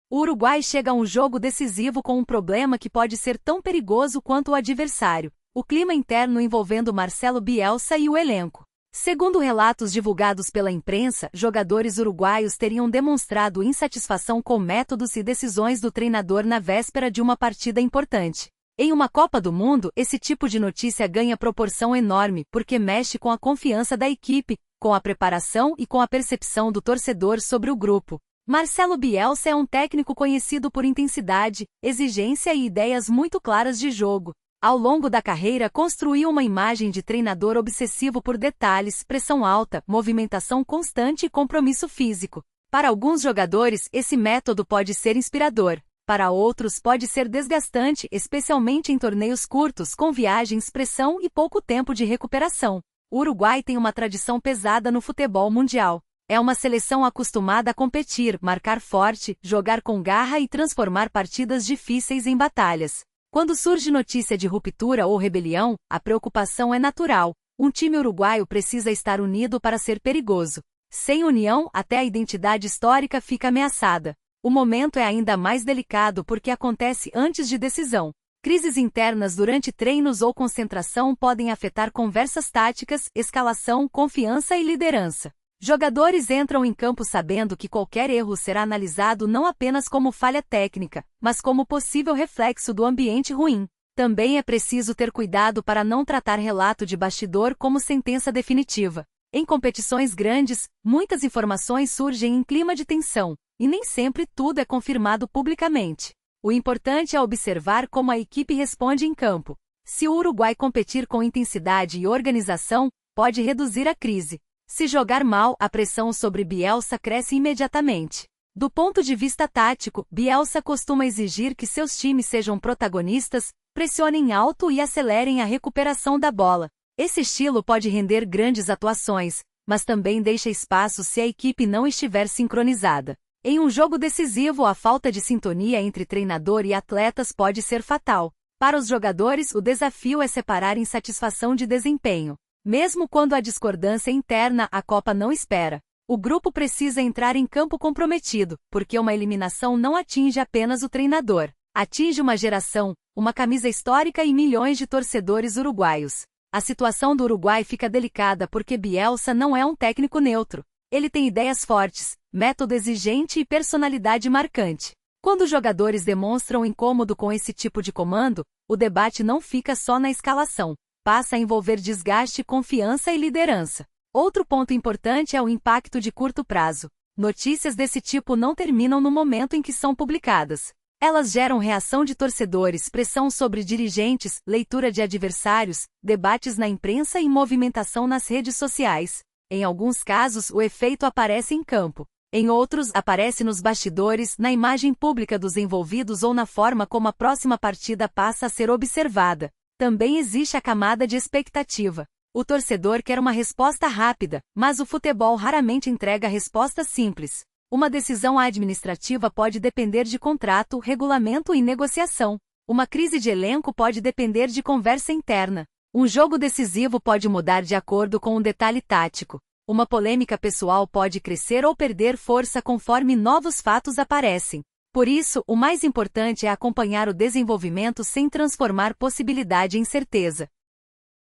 O Uruguai chega a um jogo decisivo com um problema que pode ser tão perigoso quanto o adversário: o clima interno envolvendo Marcelo Bielsa e o elenco. Segundo relatos divulgados pela imprensa, jogadores uruguaios teriam demonstrado insatisfação com métodos e decisões do treinador na véspera de uma partida importante. Em uma Copa do Mundo, esse tipo de notícia ganha proporção enorme porque mexe com a confiança da equipe, com a preparação e com a percepção do torcedor sobre o grupo. Marcelo Bielsa é um técnico conhecido por intensidade, exigência e ideias muito claras de jogo. Ao longo da carreira construiu uma imagem de treinador obsessivo por detalhes, pressão alta, movimentação constante e compromisso físico. Para alguns jogadores, esse método pode ser inspirador. Para outros pode ser desgastante, especialmente em torneios curtos com viagens, pressão e pouco tempo de recuperação. O Uruguai tem uma tradição pesada no futebol mundial. É uma seleção acostumada a competir, marcar forte, jogar com garra e transformar partidas difíceis em batalhas. Quando surge notícia de ruptura ou rebelião, a preocupação é natural. Um time uruguaio precisa estar unido para ser perigoso. Sem união, até a identidade histórica fica ameaçada. O momento é ainda mais delicado porque acontece antes de decisão. Crises internas durante treinos ou concentração podem afetar conversas táticas, escalação, confiança e liderança. Jogadores entram em campo sabendo que qualquer erro será analisado não apenas como falha técnica, mas como possível reflexo do ambiente ruim. Também é preciso ter cuidado para não tratar relato de bastidor como sentença definitiva. Em competições grandes, muitas informações surgem em clima de tensão, e nem sempre tudo é confirmado publicamente. O importante é observar como a equipe responde em campo. Se o Uruguai competir com intensidade e organização, pode reduzir a crise. Se jogar mal, a pressão sobre Bielsa cresce imediatamente. Do ponto de vista tático, Bielsa costuma exigir que seus times sejam protagonistas, pressionem alto e acelerem a recuperação da bola. Esse estilo pode render grandes atuações, mas também deixa espaço se a equipe não estiver sincronizada. Em um jogo decisivo, a falta de sintonia entre treinador e atletas pode ser fatal. Para os jogadores, o desafio é separar insatisfação de desempenho. Mesmo quando há discordância interna, a Copa não espera. O grupo precisa entrar em campo comprometido, porque uma eliminação não atinge apenas o treinador. Atinge uma geração, uma camisa histórica e milhões de torcedores uruguaios. A situação do Uruguai fica delicada porque Bielsa não é um técnico neutro. Ele tem ideias fortes, método exigente e personalidade marcante. Quando os jogadores demonstram incômodo com esse tipo de comando, o debate não fica só na escalação. Passa a envolver desgaste, confiança e liderança. Outro ponto importante é o impacto de curto prazo. Notícias desse tipo não terminam no momento em que são publicadas. Elas geram reação de torcedores, pressão sobre dirigentes, leitura de adversários, debates na imprensa e movimentação nas redes sociais. Em alguns casos, o efeito aparece em campo. Em outros, aparece nos bastidores, na imagem pública dos envolvidos ou na forma como a próxima partida passa a ser observada. Também existe a camada de expectativa. O torcedor quer uma resposta rápida, mas o futebol raramente entrega respostas simples. Uma decisão administrativa pode depender de contrato, regulamento e negociação. Uma crise de elenco pode depender de conversa interna. Um jogo decisivo pode mudar de acordo com um detalhe tático. Uma polêmica pessoal pode crescer ou perder força conforme novos fatos aparecem. Por isso, o mais importante é acompanhar o desenvolvimento sem transformar possibilidade em certeza.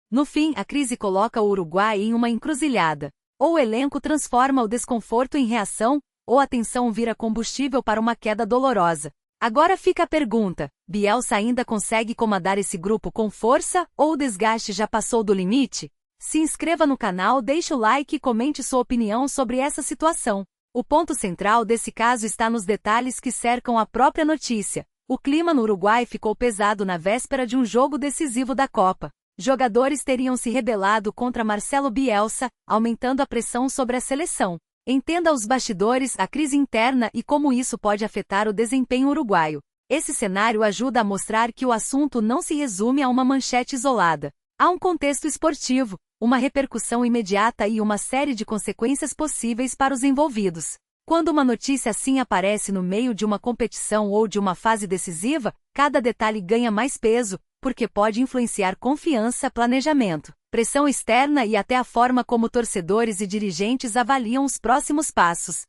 No fim, a crise coloca o Uruguai em uma encruzilhada. Ou o elenco transforma o desconforto em reação, ou a tensão vira combustível para uma queda dolorosa. Agora fica a pergunta: Bielsa ainda consegue comandar esse grupo com força, ou o desgaste já passou do limite? Se inscreva no canal, deixe o like e comente sua opinião sobre essa situação. O ponto central desse caso está nos detalhes que cercam a própria notícia. O clima no Uruguai ficou pesado na véspera de um jogo decisivo da Copa. Jogadores teriam se rebelado contra Marcelo Bielsa, aumentando a pressão sobre a seleção. Entenda os bastidores, a crise interna e como isso pode afetar o desempenho uruguaio. Esse cenário ajuda a mostrar que o assunto não se resume a uma manchete isolada. Há um contexto esportivo, uma repercussão imediata e uma série de consequências possíveis para os envolvidos. Quando uma notícia assim aparece no meio de uma competição ou de uma fase decisiva, cada detalhe ganha mais peso, porque pode influenciar confiança, planejamento, pressão externa e até a forma como torcedores e dirigentes avaliam os próximos passos.